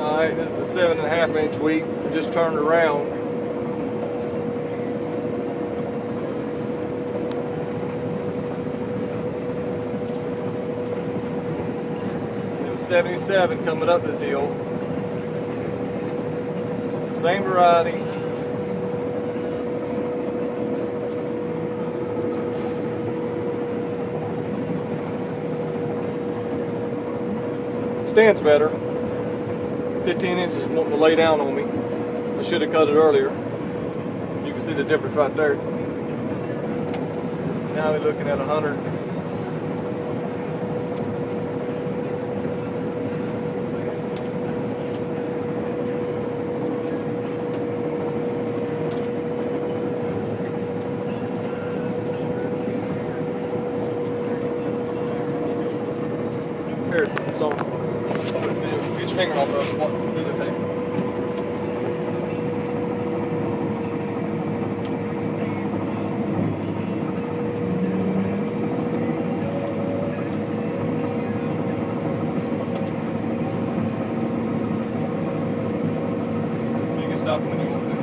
Alright, this is a 7.5 inch week. Just turned around. It was 77 coming up this hill. Same variety. Stands better. 15 inches is wanting to lay down on me. I should have cut it earlier. You can see the difference right there. Now we're looking at 100. Here, so get your finger on the thing. You can stop when you want to.